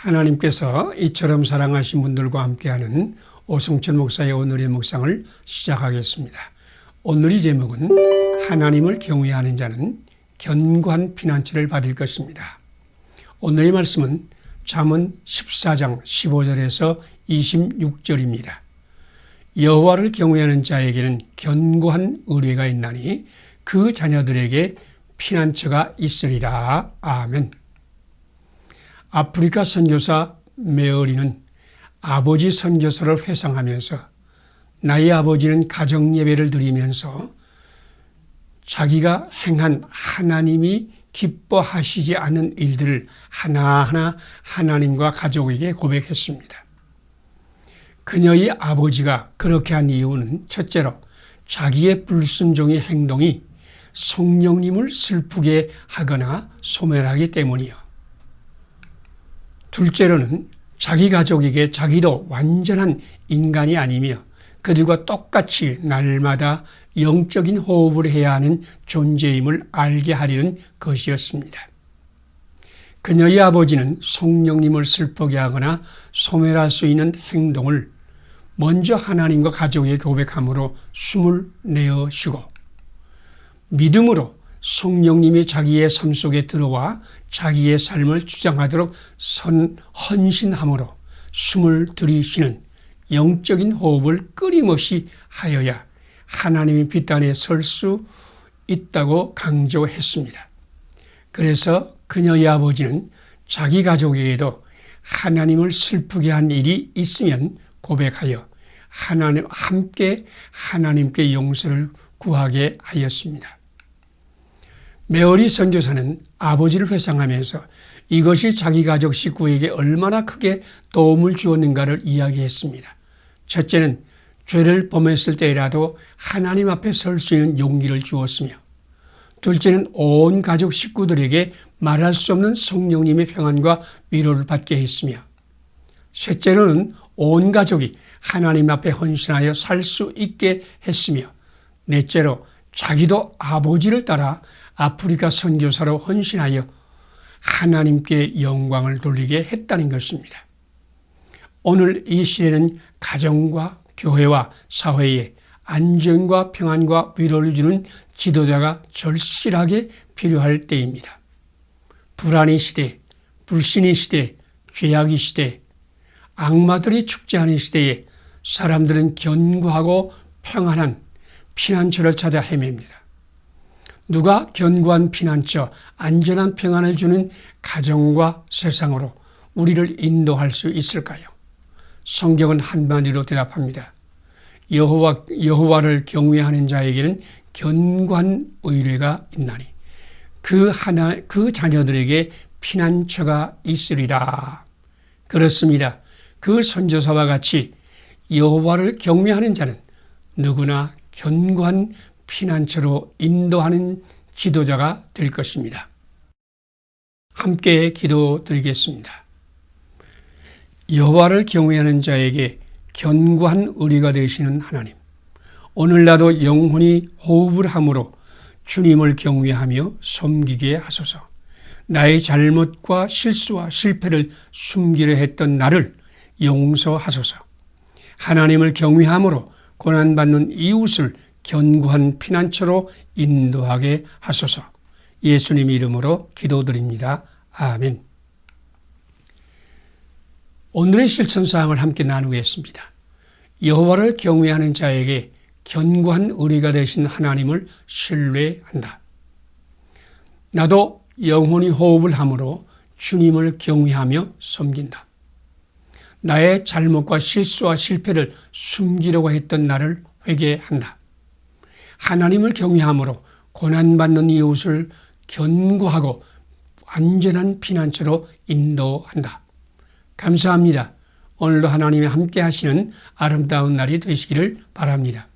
하나님께서 이처럼 사랑하신 분들과 함께하는 오성철 목사의 오늘의 묵상을 시작하겠습니다. 오늘의 제목은 하나님을 경외하는 자는 견고한 피난처를 받을 것입니다. 오늘의 말씀은 잠언 14장 15절에서 26절입니다. 여호와를 경외하는 자에게는 견고한 의뢰가 있나니 그 자녀들에게 피난처가 있으리라. 아멘. 아프리카 선교사 메어리는 아버지 선교사를 회상하면서 나의 아버지는 가정예배를 드리면서 자기가 행한 하나님이 기뻐하시지 않는 일들을 하나하나 하나님과 가족에게 고백했습니다. 그녀의 아버지가 그렇게 한 이유는 첫째로 자기의 불순종의 행동이 성령님을 슬프게 하거나 소멸하기 때문이요. 둘째로는 자기 가족에게 자기도 완전한 인간이 아니며 그들과 똑같이 날마다 영적인 호흡을 해야 하는 존재임을 알게 하려는 것이었습니다. 그녀의 아버지는 성령님을 슬프게 하거나 소멸할 수 있는 행동을 먼저 하나님과 가족에게 고백함으로 숨을 내어 쉬고 믿음으로 성령님이 자기의 삶 속에 들어와 자기의 삶을 주장하도록 헌신함으로 숨을 들이쉬는 영적인 호흡을 끊임없이 하여야 하나님의 빛단에 설 수 있다고 강조했습니다. 그래서 그녀의 아버지는 자기 가족에게도 하나님을 슬프게 한 일이 있으면 고백하여 함께 하나님께 용서를 구하게 하였습니다. 메어리 선교사는 아버지를 회상하면서 이것이 자기 가족 식구에게 얼마나 크게 도움을 주었는가를 이야기했습니다. 첫째는 죄를 범했을 때라도 하나님 앞에 설 수 있는 용기를 주었으며, 둘째는 온 가족 식구들에게 말할 수 없는 성령님의 평안과 위로를 받게 했으며, 셋째로는 온 가족이 하나님 앞에 헌신하여 살 수 있게 했으며, 넷째로 자기도 아버지를 따라 아프리카 선교사로 헌신하여 하나님께 영광을 돌리게 했다는 것입니다. 오늘 이 시대는 가정과 교회와 사회에 안정과 평안과 위로를 주는 지도자가 절실하게 필요할 때입니다. 불안의 시대, 불신의 시대, 죄악의 시대, 악마들이 축제하는 시대에 사람들은 견고하고 평안한 피난처를 찾아 헤맵니다. 누가 견고한 피난처, 안전한 평안을 주는 가정과 세상으로 우리를 인도할 수 있을까요? 성경은 한마디로 대답합니다. 여호와를 경외하는 자에게는 견고한 의뢰가 있나니 그 자녀들에게 피난처가 있으리라. 그렇습니다. 그 선지자와 같이 여호와를 경외하는 자는 누구나 견고한 피난처로 인도하는 지도자가 될 것입니다. 함께 기도드리겠습니다. 여호와를 경외하는 자에게 견고한 의리가 되시는 하나님, 오늘 나도 영혼이 호흡을 함으로 주님을 경외하며 섬기게 하소서. 나의 잘못과 실수와 실패를 숨기려 했던 나를 용서하소서. 하나님을 경외함으로 고난받는 이웃을 견고한 피난처로 인도하게 하소서. 예수님 이름으로 기도드립니다. 아멘. 오늘의 실천사항을 함께 나누겠습니다. 여호와를 경외하는 자에게 견고한 의리가 되신 하나님을 신뢰한다. 나도 영혼이 호흡을 함으로 주님을 경외하며 섬긴다. 나의 잘못과 실수와 실패를 숨기려고 했던 나를 회개한다. 하나님을 경외함으로 고난받는 이웃을 견고하고 안전한 피난처로 인도한다. 감사합니다. 오늘도 하나님이 함께 하시는 아름다운 날이 되시기를 바랍니다.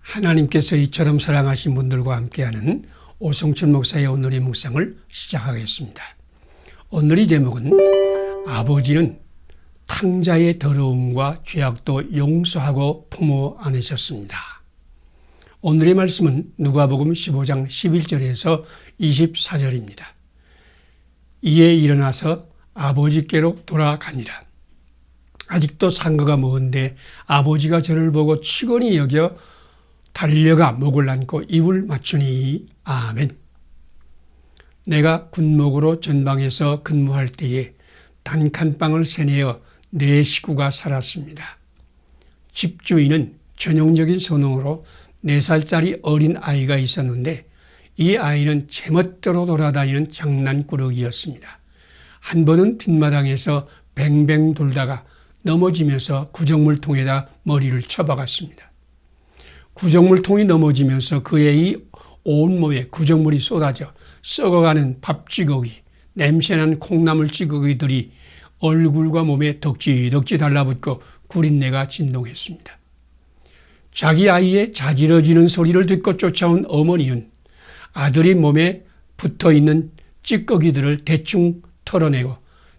하나님께서 이처럼 사랑하신 분들과 함께하는 오성철 목사의 오늘의 묵상을 시작하겠습니다. 오늘의 제목은 아버지는 탕자의 더러움과 죄악도 용서하고 품어 안으셨습니다. 오늘의 말씀은 누가복음 15장 11절에서 24절입니다. 이에 일어나서 아버지께로 돌아가니라. 아직도 상거가 먼데 아버지가 저를 보고 치곤히 여겨 달려가 목을 안고 입을 맞추니. 아멘. 내가 군목으로 전방에서 근무할 때에 단칸방을 세내어 4식구가 살았습니다. 집주인은 전형적인 선홍으로 4살짜리 어린 아이가 있었는데 이 아이는 제멋대로 돌아다니는 장난꾸러기였습니다. 한 번은 뒷마당에서 뱅뱅 돌다가 넘어지면서 구정물통에다 머리를 쳐박았습니다. 구정물통이 넘어지면서 그의 온몸에 구정물이 쏟아져 썩어가는 밥찌꺼기, 냄새난 콩나물 찌꺼기들이 얼굴과 몸에 덕지덕지 달라붙고 구린내가 진동했습니다. 자기 아이의 자지러지는 소리를 듣고 쫓아온 어머니는 아들이 몸에 붙어있는 찌꺼기들을 대충 털어내고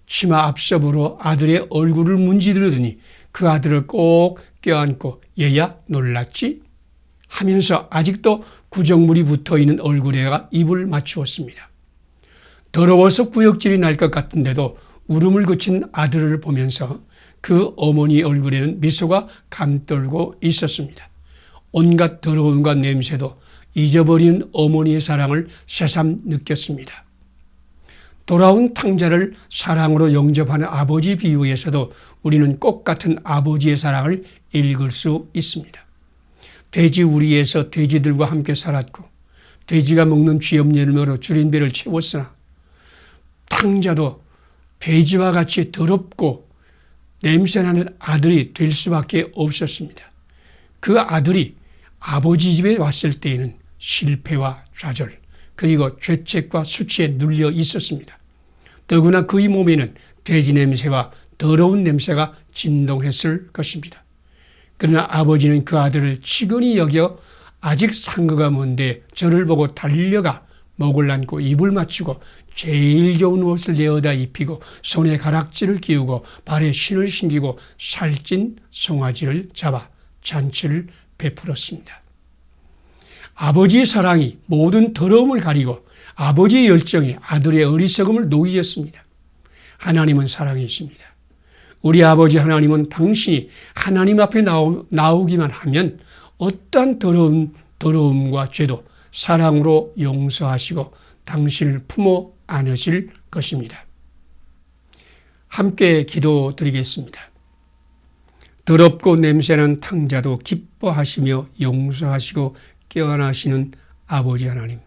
치마 앞섭으로 아들의 얼굴을 문지르더니 그 아들을 꼭 껴안고 얘야 놀랐지? 하면서 아직도 구정물이 붙어있는 얼굴에가 입을 맞추었습니다. 더러워서 구역질이 날 것 같은데도 울음을 그친 아들을 보면서 그 어머니 얼굴에는 미소가 감돌고 있었습니다. 온갖 더러움과 냄새도 잊어버리는 어머니의 사랑을 새삼 느꼈습니다. 돌아온 탕자를 사랑으로 영접하는 아버지 비유에서도 우리는 꽃 같은 아버지의 사랑을 읽을 수 있습니다. 돼지 우리에서 돼지들과 함께 살았고 돼지가 먹는 쥐염열매로 줄인 배를 채웠으나 탕자도 돼지와 같이 더럽고 냄새나는 아들이 될 수밖에 없었습니다. 그 아들이 아버지 집에 왔을 때에는 실패와 좌절 그리고 죄책과 수치에 눌려 있었습니다. 더구나 그의 몸에는 돼지 냄새와 더러운 냄새가 진동했을 것입니다. 그러나 아버지는 그 아들을 치근히 여겨 아직 상거가 먼데 저를 보고 달려가 목을 안고 입을 맞추고 제일 좋은 옷을 내어다 입히고 손에 가락지를 끼우고 발에 신을 신기고 살찐 송아지를 잡아 잔치를 베풀었습니다. 아버지의 사랑이 모든 더러움을 가리고 아버지의 열정이 아들의 어리석음을 녹이었습니다. 하나님은 사랑이십니다. 우리 아버지 하나님은 당신이 하나님 앞에 나오기만 하면 어떠한 더러움과 죄도 사랑으로 용서하시고 당신을 품어 안으실 것입니다. 함께 기도드리겠습니다. 더럽고 냄새난 탕자도 기뻐하시며 용서하시고 깨어나시는 아버지 하나님,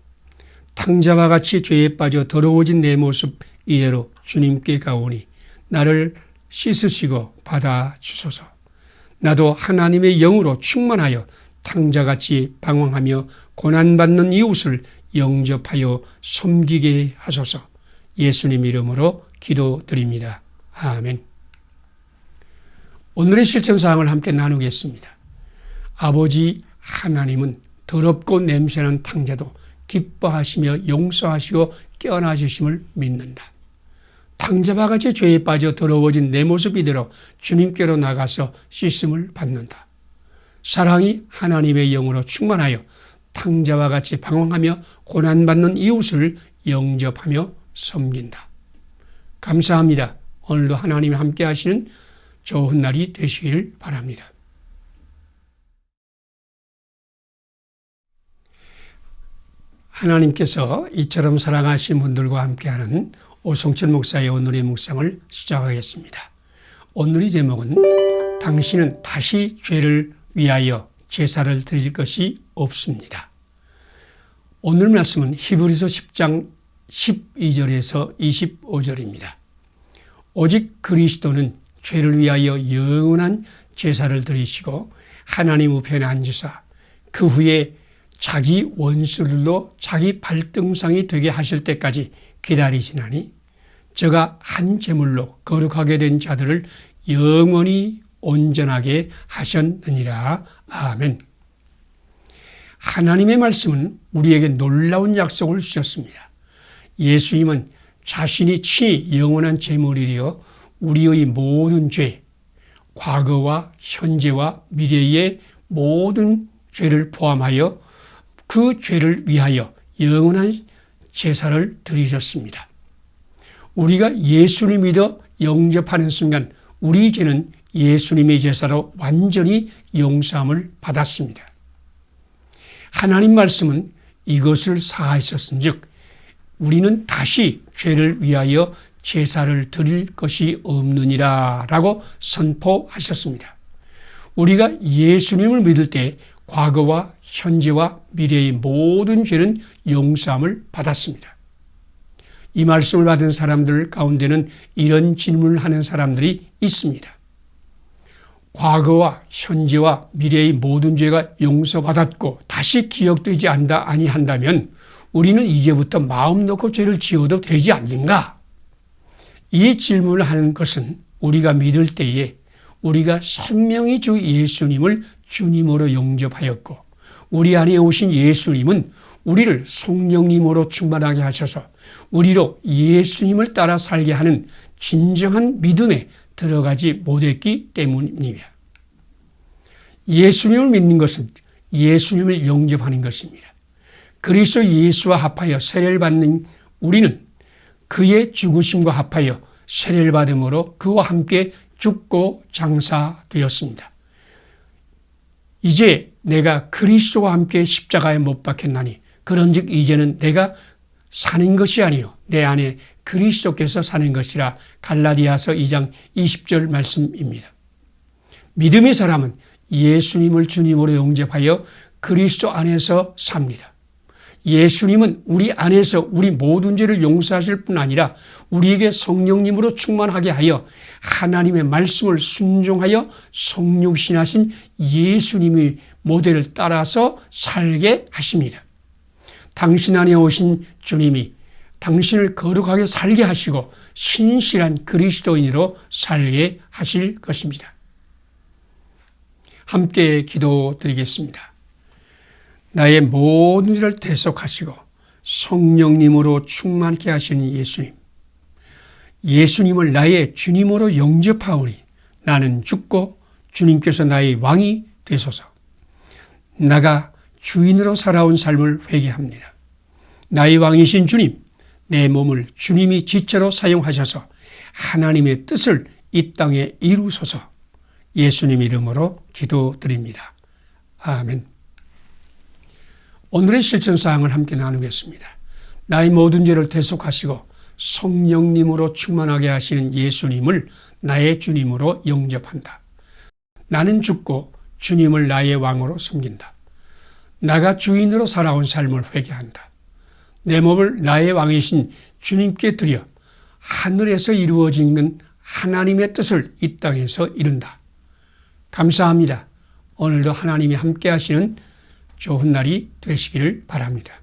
탕자와 같이 죄에 빠져 더러워진 내 모습 이대로 주님께 가오니 나를 씻으시고 받아주소서. 나도 하나님의 영으로 충만하여 탕자같이 방황하며 고난받는 이웃을 영접하여 섬기게 하소서. 예수님 이름으로 기도드립니다. 아멘. 오늘의 실천사항을 함께 나누겠습니다. 아버지 하나님은 더럽고 냄새난 탕자도 기뻐하시며 용서하시고 깨어나 주심을 믿는다. 탕자와 같이 죄에 빠져 더러워진 내 모습 이대로 주님께로 나가서 씻음을 받는다. 사랑이 하나님의 영으로 충만하여 탕자와 같이 방황하며 고난받는 이웃을 영접하며 섬긴다. 감사합니다. 오늘도 하나님이 함께 하시는 좋은 날이 되시길 바랍니다. 하나님께서 이처럼 사랑하신 분들과 함께하는 오성철 목사의 오늘의 묵상을 시작하겠습니다. 오늘의 제목은 당신은 다시 죄를 위하여 제사를 드릴 것이 없습니다. 오늘 말씀은 히브리서 10장 12절에서 25절입니다. 오직 그리스도는 죄를 위하여 영원한 제사를 드리시고 하나님 우편에 앉으사 그 후에 자기 원수들도 자기 발등상이 되게 하실 때까지 기다리시나니 저가 한 제물로 거룩하게 된 자들을 영원히 온전하게 하셨느니라. 아멘. 하나님의 말씀은 우리에게 놀라운 약속을 주셨습니다. 예수님은 자신이 친히 영원한 제물이 되어 우리의 모든 죄, 과거와 현재와 미래의 모든 죄를 포함하여 그 죄를 위하여 영원한 제사를 드리셨습니다. 우리가 예수를 믿어 영접하는 순간 우리 죄는 예수님의 제사로 완전히 용서함을 받았습니다. 하나님 말씀은 이것을 사하셨은즉 우리는 다시 죄를 위하여 제사를 드릴 것이 없느니라 라고 선포하셨습니다. 우리가 예수님을 믿을 때 과거와 현재와 미래의 모든 죄는 용서함을 받았습니다. 이 말씀을 받은 사람들 가운데는 이런 질문을 하는 사람들이 있습니다. 과거와 현재와 미래의 모든 죄가 용서받았고 다시 기억되지 아니한다면 우리는 이제부터 마음 놓고 죄를 지어도 되지 않는가? 이 질문을 하는 것은 우리가 믿을 때에 우리가 생명의 주 예수님을 주님으로 영접하였고 우리 안에 오신 예수님은 우리를 성령님으로 충만하게 하셔서 우리로 예수님을 따라 살게 하는 진정한 믿음에 들어가지 못했기 때문입니다. 예수님을 믿는 것은 예수님을 영접하는 것입니다. 그리스도 예수와 합하여 세례를 받는 우리는 그의 죽으심과 합하여 세례를 받음으로 그와 함께 죽고 장사되었습니다. 이제 내가 그리스도와 함께 십자가에 못 박혔나니 그런즉 이제는 내가 사는 것이 아니요 내 안에 그리스도께서 사는 것이라. 갈라디아서 2장 20절 말씀입니다. 믿음의 사람은 예수님을 주님으로 영접하여 그리스도 안에서 삽니다. 예수님은 우리 안에서 우리 모든 죄를 용서하실 뿐 아니라 우리에게 성령님으로 충만하게 하여 하나님의 말씀을 순종하여 성육신하신 예수님의 모델을 따라서 살게 하십니다. 당신 안에 오신 주님이 당신을 거룩하게 살게 하시고 신실한 그리스도인으로 살게 하실 것입니다. 함께 기도드리겠습니다. 나의 모든 일을 대속하시고 성령님으로 충만케 하시는 예수님, 예수님을 나의 주님으로 영접하오니 나는 죽고 주님께서 나의 왕이 되소서. 나가 주인으로 살아온 삶을 회개합니다. 나의 왕이신 주님, 내 몸을 주님이 지체로 사용하셔서 하나님의 뜻을 이 땅에 이루소서. 예수님 이름으로 기도드립니다. 아멘. 오늘의 실천사항을 함께 나누겠습니다. 나의 모든 죄를 대속하시고 성령님으로 충만하게 하시는 예수님을 나의 주님으로 영접한다. 나는 죽고 주님을 나의 왕으로 섬긴다. 나가 주인으로 살아온 삶을 회개한다. 내 몸을 나의 왕이신 주님께 드려 하늘에서 이루어지는 하나님의 뜻을 이 땅에서 이룬다. 감사합니다. 오늘도 하나님이 함께 하시는 좋은 날이 되시기를 바랍니다.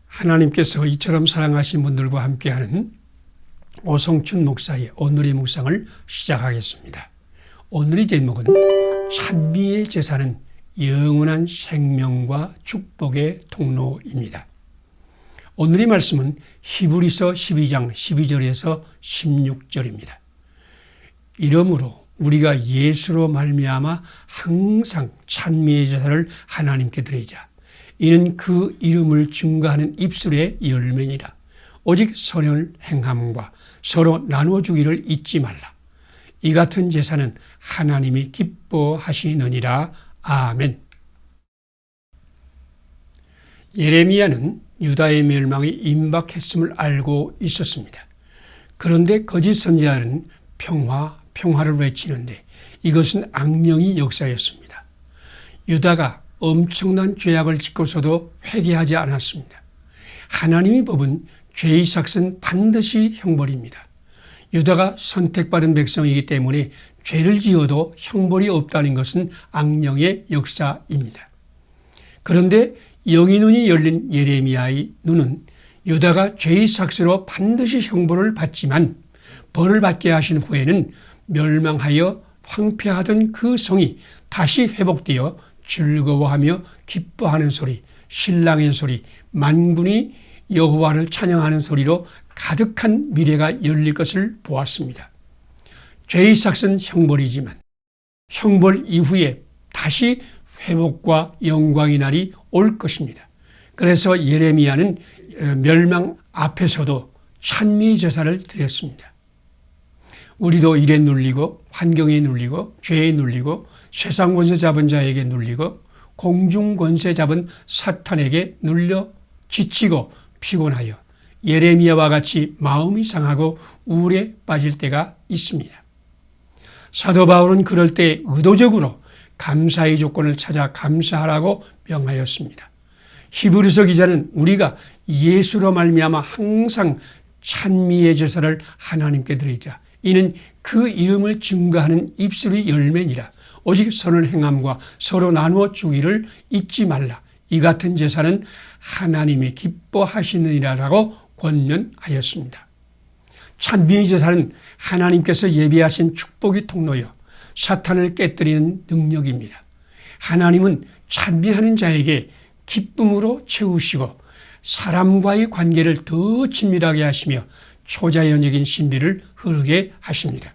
하나님께서 이처럼 사랑하신 분들과 함께하는 오성춘 목사의 오늘의 묵상을 시작하겠습니다. 오늘의 제목은 찬미의 제사는 영원한 생명과 축복의 통로입니다. 오늘의 말씀은 히브리서 12장 12절에서 16절입니다. 이러므로 우리가 예수로 말미암아 항상 찬미의 제사를 하나님께 드리자. 이는 그 이름을 증거하는 입술의 열매니라. 오직 선을 행함과 서로 나눠주기를 잊지 말라. 이 같은 제사는 하나님이 기뻐하시느니라. 아멘. 예레미야는 유다의 멸망이 임박했음을 알고 있었습니다. 그런데 거짓 선지자는 평화를 외치는데 이것은 악령의 역사였습니다. 유다가 엄청난 죄악을 짓고서도 회개하지 않았습니다. 하나님의 법은 죄의 삭은 반드시 형벌입니다. 유다가 선택받은 백성이기 때문에 죄를 지어도 형벌이 없다는 것은 악령의 역사입니다. 그런데 영의 눈이 열린 예레미야의 눈은 유다가 죄의 삭스로 반드시 형벌을 받지만 벌을 받게 하신 후에는 멸망하여 황폐하던 그 성이 다시 회복되어 즐거워하며 기뻐하는 소리, 신랑의 소리, 만군이 여호와를 찬양하는 소리로 가득한 미래가 열릴 것을 보았습니다. 죄의 삭은 형벌이지만 형벌 이후에 다시 회복과 영광의 날이 올 것입니다. 그래서 예레미야는 멸망 앞에서도 찬미의 제사를 드렸습니다. 우리도 일에 눌리고 환경에 눌리고 죄에 눌리고 세상 권세 잡은 자에게 눌리고 공중 권세 잡은 사탄에게 눌려 지치고 피곤하여 예레미야와 같이 마음이 상하고 우울에 빠질 때가 있습니다. 사도 바울은 그럴 때 의도적으로 감사의 조건을 찾아 감사하라고 명하였습니다. 히브리서 기자는 우리가 예수로 말미암아 항상 찬미의 제사를 하나님께 드리자. 이는 그 이름을 증거하는 입술의 열매니라. 오직 선을 행함과 서로 나누어 주기를 잊지 말라. 이 같은 제사는 하나님이 기뻐하시느니라라고 권면하였습니다. 찬미의 제사는 하나님께서 예비하신 축복의 통로여 사탄을 깨뜨리는 능력입니다. 하나님은 찬미하는 자에게 기쁨으로 채우시고 사람과의 관계를 더 친밀하게 하시며 초자연적인 신비를 흐르게 하십니다.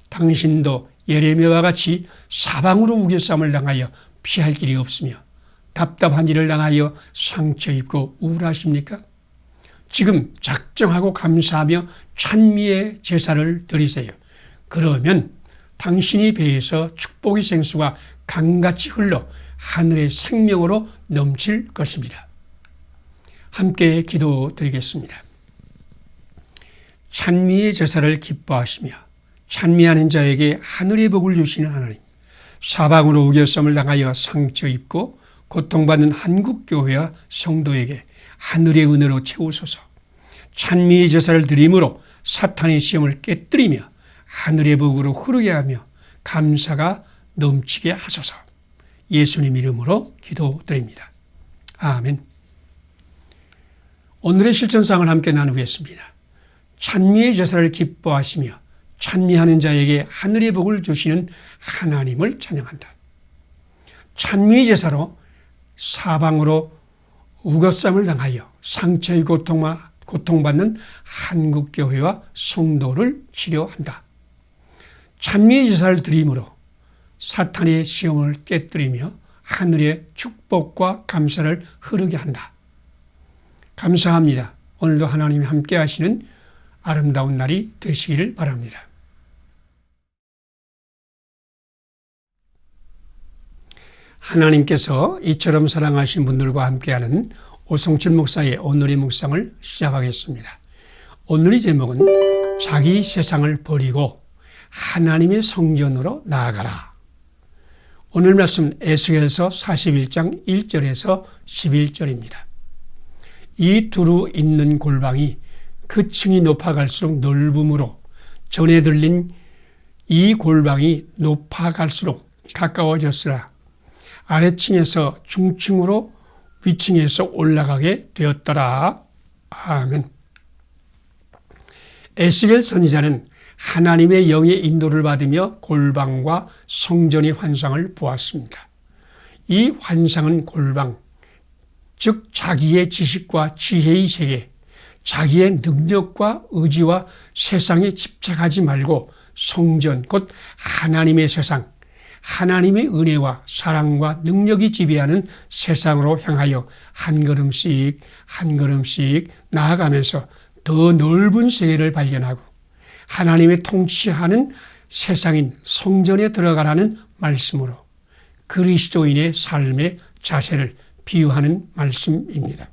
당신도 예레미야와 같이 사방으로 우겨쌈을 당하여 피할 길이 없으며 답답한 일을 당하여 상처 입고 우울하십니까? 지금 작정하고 감사하며 찬미의 제사를 드리세요. 그러면 당신의 배에서 축복의 생수가 강같이 흘러 하늘의 생명으로 넘칠 것입니다. 함께 기도드리겠습니다. 찬미의 제사를 기뻐하시며 찬미하는 자에게 하늘의 복을 주시는 하나님, 사방으로 우겨쌈을 당하여 상처 입고 고통받는 한국교회와 성도에게 하늘의 은혜로 채우소서. 찬미의 제사를 드림으로 사탄의 시험을 깨뜨리며 하늘의 복으로 흐르게 하며 감사가 넘치게 하소서. 예수님 이름으로 기도드립니다. 아멘. 오늘의 실천사항을 함께 나누겠습니다. 찬미의 제사를 기뻐하시며 찬미하는 자에게 하늘의 복을 주시는 하나님을 찬양한다. 찬미의 제사로 사방으로 우거쌈을 당하여 상처의 고통받는 한국교회와 성도를 치료한다. 찬미의 제사를 드림으로 사탄의 시험을 깨뜨리며 하늘의 축복과 감사를 흐르게 한다. 감사합니다. 오늘도 하나님이 함께 하시는 아름다운 날이 되시기를 바랍니다. 하나님께서 이처럼 사랑하신 분들과 함께하는 오성철 목사의 오늘의 묵상을 시작하겠습니다. 오늘의 제목은 자기 세상을 버리고 하나님의 성전으로 나아가라. 오늘 말씀 에스겔서 41장 1절에서 11절입니다. 이 두루 있는 골방이 그 층이 높아갈수록 넓음으로 전에 들린 이 골방이 높아갈수록 가까워졌으나 아래층에서 중층으로 위층에서 올라가게 되었더라. 아멘. 에스겔 선지자는 하나님의 영의 인도를 받으며 골방과 성전의 환상을 보았습니다. 이 환상은 골방, 즉 자기의 지식과 지혜의 세계, 자기의 능력과 의지와 세상에 집착하지 말고 성전, 곧 하나님의 세상, 하나님의 은혜와 사랑과 능력이 지배하는 세상으로 향하여 한 걸음씩 한 걸음씩 나아가면서 더 넓은 세계를 발견하고 하나님의 통치하는 세상인 성전에 들어가라는 말씀으로 그리스도인의 삶의 자세를 비유하는 말씀입니다.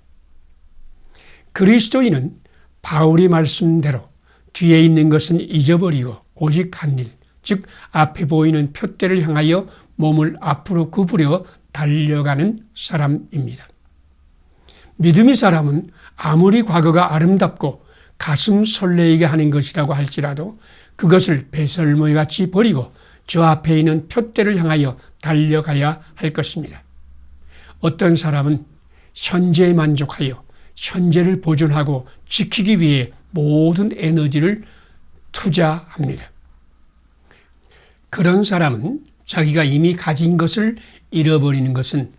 그리스도인은 바울이 말씀대로 뒤에 있는 것은 잊어버리고 오직 한 일, 즉 앞에 보이는 표대를 향하여 몸을 앞으로 구부려 달려가는 사람입니다. 믿음의 사람은 아무리 과거가 아름답고 가슴 설레게 하는 것이라고 할지라도 그것을 배설물같이 버리고 저 앞에 있는 표대를 향하여 달려가야 할 것입니다. 어떤 사람은 현재에 만족하여 현재를 보존하고 지키기 위해 모든 에너지를 투자합니다. 그런 사람은 자기가 이미 가진 것을 잃어버리는 것은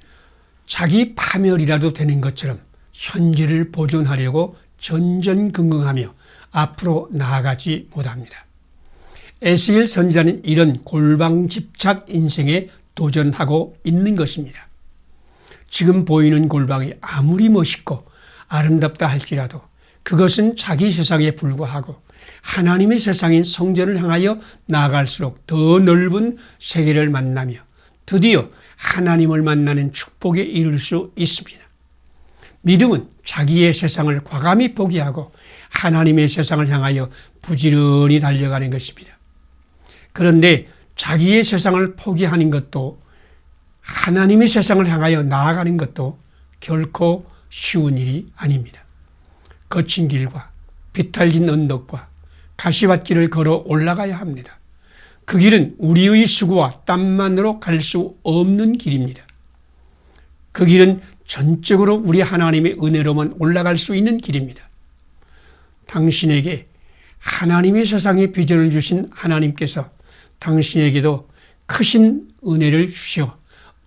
자기 파멸이라도 되는 것처럼 현재를 보존하려고 전전긍긍하며 앞으로 나아가지 못합니다. 에스겔 선지자는 이런 골방집착 인생에 도전하고 있는 것입니다. 지금 보이는 골방이 아무리 멋있고 아름답다 할지라도 그것은 자기 세상에 불과하고 하나님의 세상인 성전을 향하여 나아갈수록 더 넓은 세계를 만나며 드디어 하나님을 만나는 축복에 이를 수 있습니다. 믿음은 자기의 세상을 과감히 포기하고 하나님의 세상을 향하여 부지런히 달려가는 것입니다. 그런데 자기의 세상을 포기하는 것도 하나님의 세상을 향하여 나아가는 것도 결코 쉬운 일이 아닙니다. 거친 길과 비탈진 언덕과 가시밭길을 걸어 올라가야 합니다. 그 길은 우리의 수고와 땀만으로 갈 수 없는 길입니다. 그 길은 전적으로 우리 하나님의 은혜로만 올라갈 수 있는 길입니다. 당신에게 하나님의 세상에 비전을 주신 하나님께서 당신에게도 크신 은혜를 주시어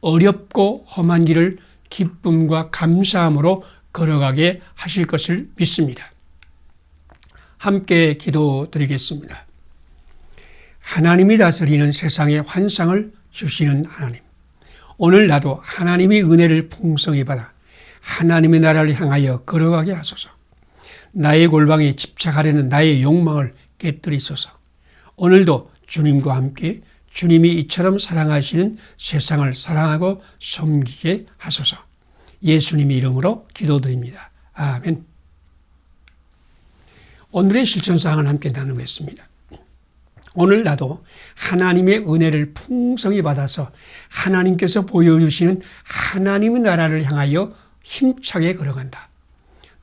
어렵고 험한 길을 기쁨과 감사함으로 걸어가게 하실 것을 믿습니다. 함께 기도드리겠습니다. 하나님이 다스리는 세상의 환상을 주시는 하나님, 오늘 나도 하나님의 은혜를 풍성히 받아 하나님의 나라를 향하여 걸어가게 하소서. 나의 골방에 집착하려는 나의 욕망을 깨뜨리소서. 오늘도 주님과 함께 주님이 이처럼 사랑하시는 세상을 사랑하고 섬기게 하소서. 예수님의 이름으로 기도드립니다. 아멘. 오늘의 실천사항을 함께 나누겠습니다. 오늘 나도 하나님의 은혜를 풍성히 받아서 하나님께서 보여주시는 하나님의 나라를 향하여 힘차게 걸어간다.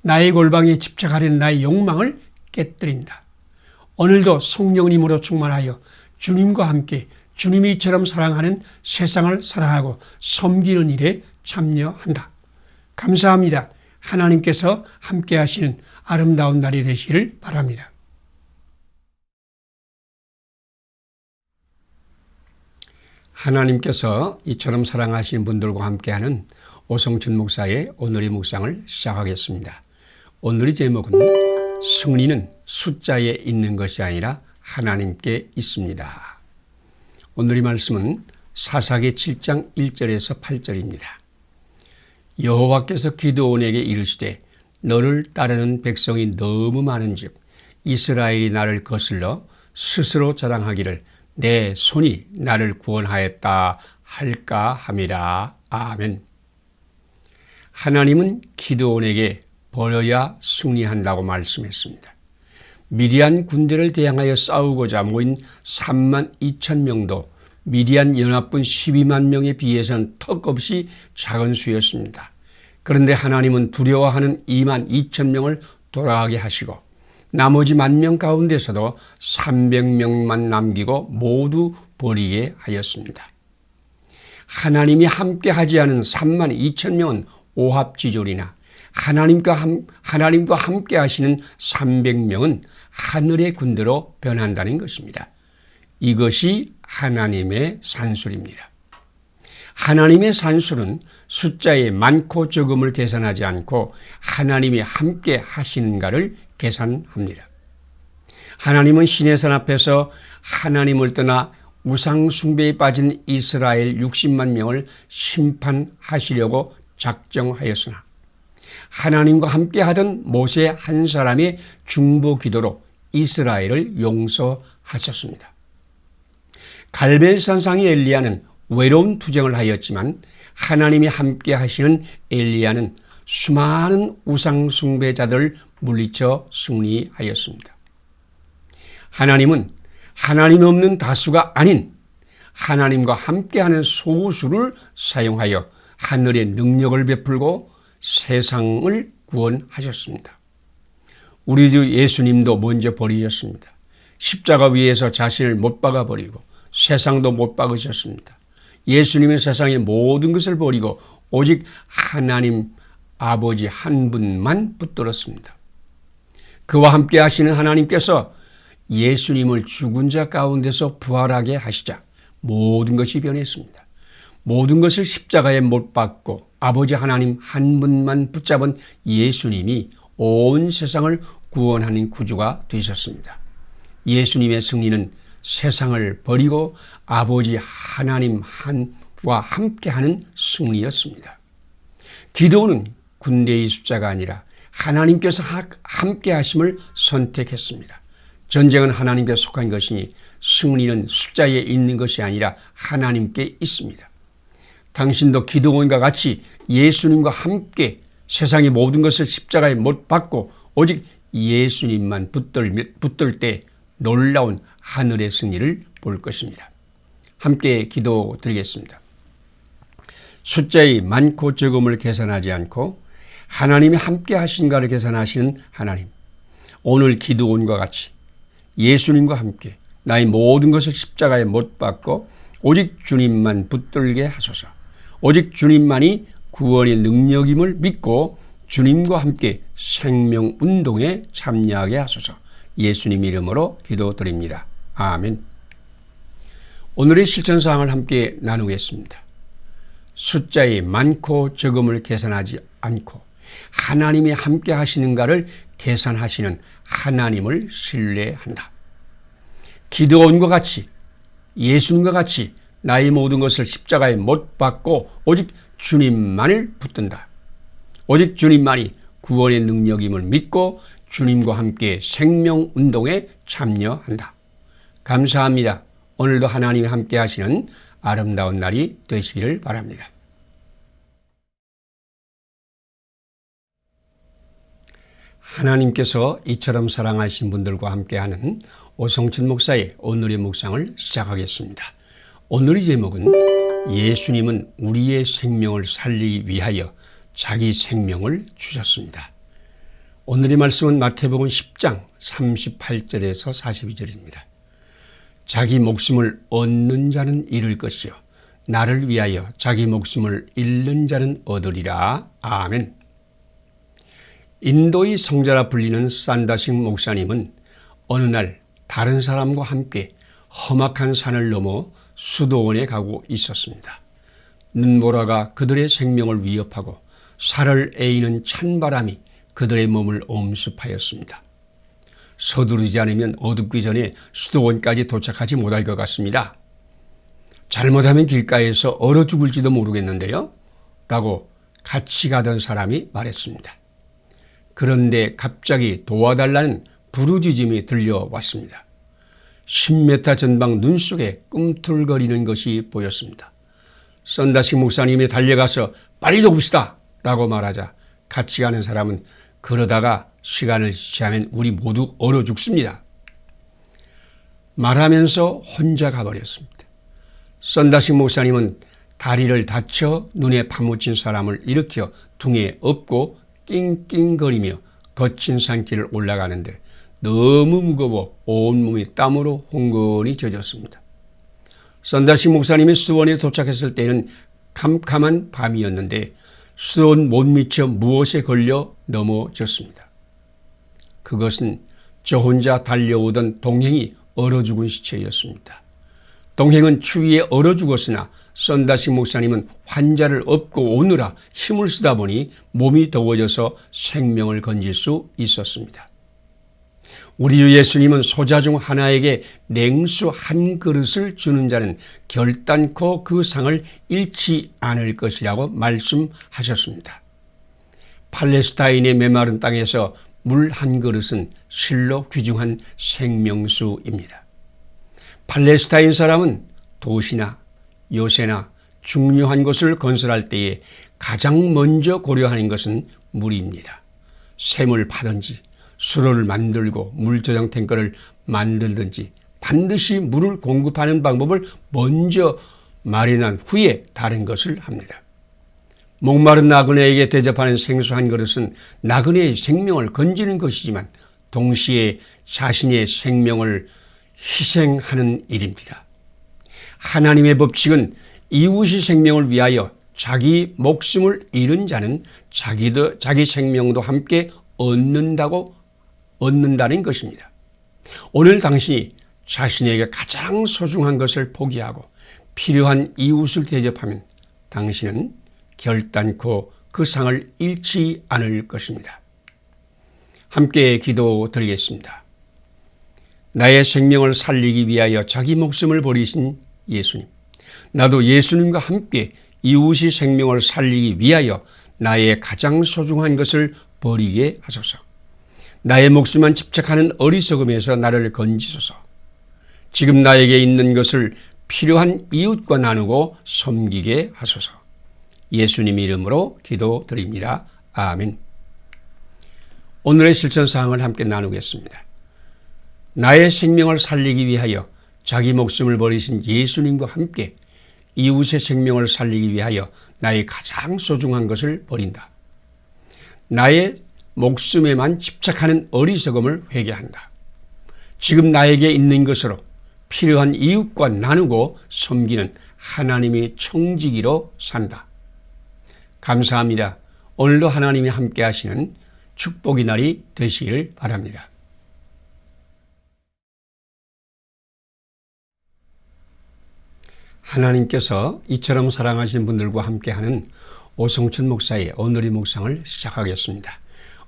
나의 골방에 집착하려는 나의 욕망을 깨뜨린다. 오늘도 성령님으로 충만하여 주님과 함께 주님이 이처럼 사랑하는 세상을 사랑하고 섬기는 일에 참여한다. 감사합니다. 하나님께서 함께 하시는 아름다운 날이 되시기를 바랍니다. 하나님께서 이처럼 사랑하시는 분들과 함께하는 오성춘 목사의 오늘의 묵상을 시작하겠습니다. 오늘의 제목은 승리는 숫자에 있는 것이 아니라 하나님께 있습니다. 오늘의 말씀은 사사기 7장 1절에서 8절입니다. 여호와께서 기드온에게 이르시되 너를 따르는 백성이 너무 많은즉 이스라엘이 나를 거슬러 스스로 자랑하기를 내 손이 나를 구원하였다 할까 함이라. 아멘. 하나님은 기드온에게 버려야 승리한다고 말씀했습니다. 미디안 군대를 대항하여 싸우고자 모인 3만 2천 명도 미디안 연합군 12만 명에 비해서는 턱없이 작은 수였습니다. 그런데 하나님은 두려워하는 2만 2천 명을 돌아가게 하시고 나머지 10,000명 가운데서도 300명만 남기고 모두 버리게 하였습니다. 하나님이 함께 하지 않은 3만 2천 명은 오합지졸이나 하나님과 함께 하시는 300명은 하늘의 군대로 변한다는 것입니다. 이것이 하나님의 산술입니다. 하나님의 산술은 숫자의 많고 적음을 계산하지 않고 하나님이 함께 하시는가를 계산합니다. 하나님은 시내산 앞에서 하나님을 떠나 우상 숭배에 빠진 이스라엘 60만 명을 심판하시려고 작정하였으나 하나님과 함께 하던 모세 한 사람의 중보 기도로 이스라엘을 용서하셨습니다. 갈멜산상의 엘리야는 외로운 투쟁을 하였지만 하나님이 함께 하시는 엘리야는 수많은 우상 숭배자들을 물리쳐 승리하였습니다. 하나님은 하나님 없는 다수가 아닌 하나님과 함께하는 소수를 사용하여 하늘의 능력을 베풀고 세상을 구원하셨습니다. 우리 주 예수님도 먼저 버리셨습니다. 십자가 위에서 자신을 못 박아버리고 세상도 못 박으셨습니다. 예수님의 세상의 모든 것을 버리고 오직 하나님 아버지 한 분만 붙들었습니다. 그와 함께 하시는 하나님께서 예수님을 죽은 자 가운데서 부활하게 하시자 모든 것이 변했습니다. 모든 것을 십자가에 못 박고 아버지 하나님 한 분만 붙잡은 예수님이 온 세상을 구원하는 구주가 되셨습니다. 예수님의 승리는 세상을 버리고 아버지 하나님과 함께하는 승리였습니다. 기도는 군대의 숫자가 아니라 하나님께서 함께 하심을 선택했습니다. 전쟁은 하나님께 속한 것이니 승리는 숫자에 있는 것이 아니라 하나님께 있습니다. 당신도 기도원과 같이 예수님과 함께 세상의 모든 것을 십자가에 못 박고 오직 예수님만 붙들 때 놀라운 하늘의 승리를 볼 것입니다. 함께 기도 드리겠습니다. 숫자의 많고 적음을 계산하지 않고 하나님이 함께 하신가를 계산하시는 하나님, 오늘 기도원과 같이 예수님과 함께 나의 모든 것을 십자가에 못 박고 오직 주님만 붙들게 하소서. 오직 주님만이 구원의 능력임을 믿고 주님과 함께 생명운동에 참여하게 하소서. 예수님 이름으로 기도드립니다. 아멘. 오늘의 실천사항을 함께 나누겠습니다. 숫자의 많고 적음을 계산하지 않고 하나님이 함께 하시는가를 계산하시는 하나님을 신뢰한다. 기도원과 같이 예수님과 같이 나의 모든 것을 십자가에 못 박고 오직 주님만을 붙든다. 오직 주님만이 구원의 능력임을 믿고 주님과 함께 생명운동에 참여한다. 감사합니다. 오늘도 하나님이 함께 하시는 아름다운 날이 되시기를 바랍니다. 하나님께서 이처럼 사랑하신 분들과 함께하는 오성춘 목사의 오늘의 묵상을 시작하겠습니다. 오늘의 제목은 예수님은 우리의 생명을 살리기 위하여 자기 생명을 주셨습니다. 오늘의 말씀은 마태복음 10장 38절에서 42절입니다. 자기 목숨을 얻는 자는 잃을 것이요 나를 위하여 자기 목숨을 잃는 자는 얻으리라. 아멘. 인도의 성자라 불리는 산다식 목사님은 어느 날 다른 사람과 함께 험악한 산을 넘어 수도원에 가고 있었습니다. 눈보라가 그들의 생명을 위협하고 살을 에이는 찬바람이 그들의 몸을 엄습하였습니다. 서두르지 않으면 어둡기 전에 수도원까지 도착하지 못할 것 같습니다. 잘못하면 길가에서 얼어 죽을지도 모르겠는데요. 라고 같이 가던 사람이 말했습니다. 그런데 갑자기 도와달라는 부르짖음이 들려왔습니다. 10m 전방 눈 속에 꿈틀거리는 것이 보였습니다. 썬다식 목사님이 달려가서 빨리 돕시다 라고 말하자 같이 가는 사람은 그러다가 시간을 지체하면 우리 모두 얼어 죽습니다. 말하면서 혼자 가버렸습니다. 썬다식 목사님은 다리를 다쳐 눈에 파묻힌 사람을 일으켜 등에 업고 낑낑거리며 거친 산길을 올라가는데 너무 무거워 온몸이 땀으로 흥건히 젖었습니다. 썬다식 목사님이 수원에 도착했을 때는 캄캄한 밤이었는데 수원 못 미쳐 무엇에 걸려 넘어졌습니다. 그것은 저 혼자 달려오던 동행이 얼어 죽은 시체였습니다. 동행은 추위에 얼어 죽었으나 썬다식 목사님은 환자를 업고 오느라 힘을 쓰다 보니 몸이 더워져서 생명을 건질 수 있었습니다. 우리 주 예수님은 소자 중 하나에게 냉수 한 그릇을 주는 자는 결단코 그 상을 잃지 않을 것이라고 말씀하셨습니다. 팔레스타인의 메마른 땅에서 물 한 그릇은 실로 귀중한 생명수입니다. 팔레스타인 사람은 도시나 요새나 중요한 곳을 건설할 때에 가장 먼저 고려하는 것은 물입니다. 샘을 파든지 수로를 만들고 물 저장 탱크를 만들든지 반드시 물을 공급하는 방법을 먼저 마련한 후에 다른 것을 합니다. 목마른 나그네에게 대접하는 생수 한 그릇은 나그네의 생명을 건지는 것이지만 동시에 자신의 생명을 희생하는 일입니다. 하나님의 법칙은 이웃의 생명을 위하여 자기 목숨을 잃은 자는 자기 생명도 함께 얻는다는 것입니다. 오늘 당신이 자신에게 가장 소중한 것을 포기하고 필요한 이웃을 대접하면 당신은 결단코 그 상을 잃지 않을 것입니다. 함께 기도 드리겠습니다. 나의 생명을 살리기 위하여 자기 목숨을 버리신 예수님. 나도 예수님과 함께 이웃이 생명을 살리기 위하여 나의 가장 소중한 것을 버리게 하소서. 나의 목숨만 집착하는 어리석음에서 나를 건지소서. 지금 나에게 있는 것을 필요한 이웃과 나누고 섬기게 하소서. 예수님 이름으로 기도드립니다. 아멘. 오늘의 실천사항을 함께 나누겠습니다. 나의 생명을 살리기 위하여 자기 목숨을 버리신 예수님과 함께 이웃의 생명을 살리기 위하여 나의 가장 소중한 것을 버린다. 나의 목숨에만 집착하는 어리석음을 회개한다. 지금 나에게 있는 것으로 필요한 이웃과 나누고 섬기는 하나님의 청지기로 산다. 감사합니다. 오늘도 하나님이 함께 하시는 축복의 날이 되시기를 바랍니다. 하나님께서 이처럼 사랑하시는 분들과 함께하는 오성춘 목사의 오늘의 묵상을 시작하겠습니다.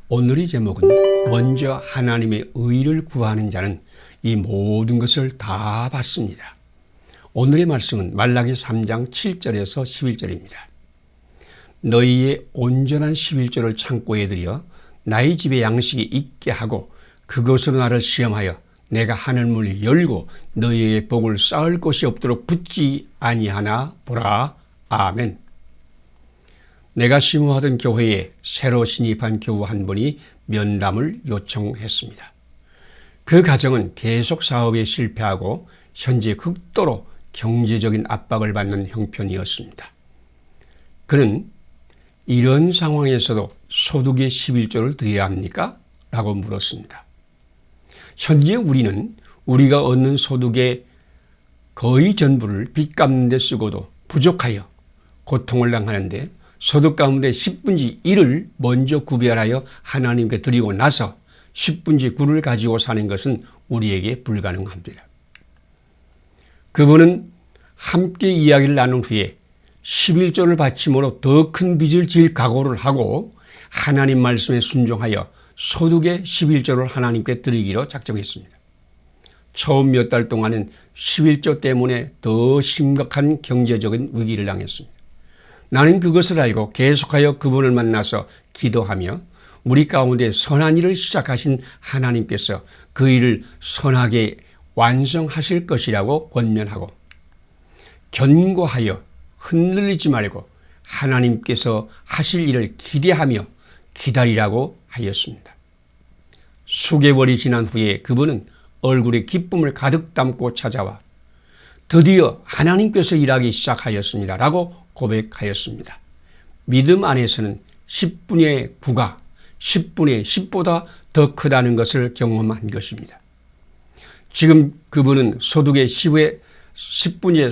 오늘의 제목은 먼저 하나님의 의를 구하는 자는 이 모든 것을 다 받습니다. 오늘의 말씀은 말라기 3장 7절에서 11절입니다. 너희의 온전한 11조를 창고에 들여 나의 집에 양식이 있게 하고 그것으로 나를 시험하여 내가 하늘문을 열고 너희의 복을 쌓을 곳이 없도록 붙지 아니하나 보라. 아멘. 내가 심호하던 교회에 새로 신입한 교우 한 분이 면담을 요청했습니다. 그 가정은 계속 사업에 실패하고 현재 극도로 경제적인 압박을 받는 형편이었습니다. 그는 이런 상황에서도 소득의 11조를 드려야 합니까? 라고 물었습니다. 현재 우리는 우리가 얻는 소득의 거의 전부를 빚 갚는 데 쓰고도 부족하여 고통을 당하는데 소득 가운데 10분의 1을 먼저 구별하여 하나님께 드리고 나서 10분의 9를 가지고 사는 것은 우리에게 불가능합니다. 그분은 함께 이야기를 나눈 후에 11조를 바침으로 더 큰 빚을 질 각오를 하고 하나님 말씀에 순종하여 소득의 11조를 하나님께 드리기로 작정했습니다. 처음 몇 달 동안은 11조 때문에 더 심각한 경제적인 위기를 당했습니다. 나는 그것을 알고 계속하여 그분을 만나서 기도하며 우리 가운데 선한 일을 시작하신 하나님께서 그 일을 선하게 완성하실 것이라고 권면하고 견고하여 흔들리지 말고 하나님께서 하실 일을 기대하며 기다리라고 하였습니다. 수개월이 지난 후에 그분은 얼굴에 기쁨을 가득 담고 찾아와 드디어 하나님께서 일하기 시작하였습니다 라고 고백하였습니다. 믿음 안에서는 10분의 9가 10분의 10보다 더 크다는 것을 경험한 것입니다. 지금 그분은 소득의 10분의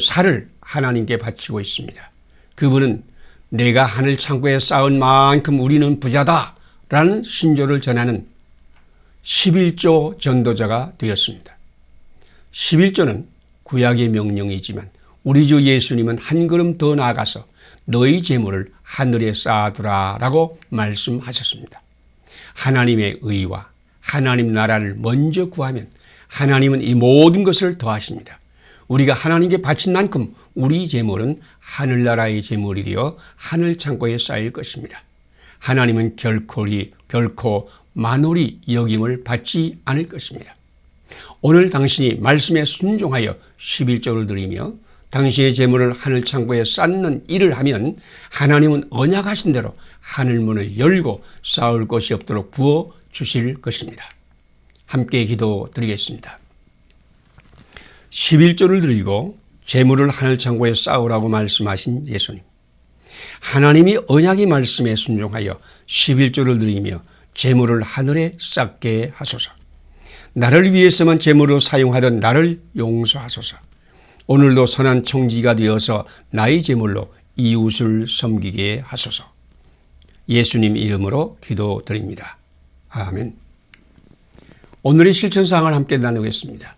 4를 하나님께 바치고 있습니다. 그분은 내가 하늘 창고에 쌓은 만큼 우리는 부자다 라는 신조를 전하는 11조 전도자가 되었습니다. 11조는 구약의 명령이지만 우리 주 예수님은 한 걸음 더 나아가서 너희 재물을 하늘에 쌓아두라 라고 말씀하셨습니다. 하나님의 의와 하나님 나라를 먼저 구하면 하나님은 이 모든 것을 더하십니다. 우리가 하나님께 바친 만큼 우리 재물은 하늘나라의 재물이 되어 하늘 창고에 쌓일 것입니다. 하나님은 결코 만홀히 여김을 받지 않을 것입니다. 오늘 당신이 말씀에 순종하여 11조를 드리며 당신의 재물을 하늘 창고에 쌓는 일을 하면 하나님은 언약하신 대로 하늘문을 열고 쌓을 것이 없도록 부어주실 것입니다. 함께 기도드리겠습니다. 11조를 드리고 재물을 하늘 창고에 쌓으라고 말씀하신 예수님. 하나님이 언약의 말씀에 순종하여 11조를 드리며 재물을 하늘에 쌓게 하소서. 나를 위해서만 재물로 사용하던 나를 용서하소서. 오늘도 선한 청지가 되어서 나의 재물로 이웃을 섬기게 하소서. 예수님 이름으로 기도드립니다. 아멘. 오늘의 실천사항을 함께 나누겠습니다.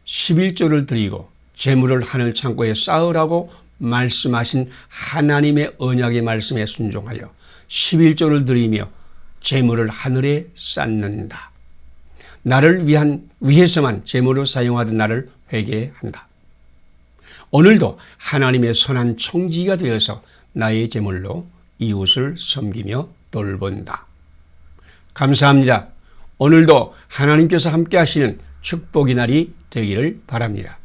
11조를 드리고 재물을 하늘 창고에 쌓으라고 말씀하신 하나님의 언약의 말씀에 순종하여 11조를 드리며 재물을 하늘에 쌓는다. 나를 위해서만 제물로 사용하던 나를 회개한다. 오늘도 하나님의 선한 총지가 되어서 나의 제물로 이웃을 섬기며 돌본다. 감사합니다. 오늘도 하나님께서 함께 하시는 축복의 날이 되기를 바랍니다.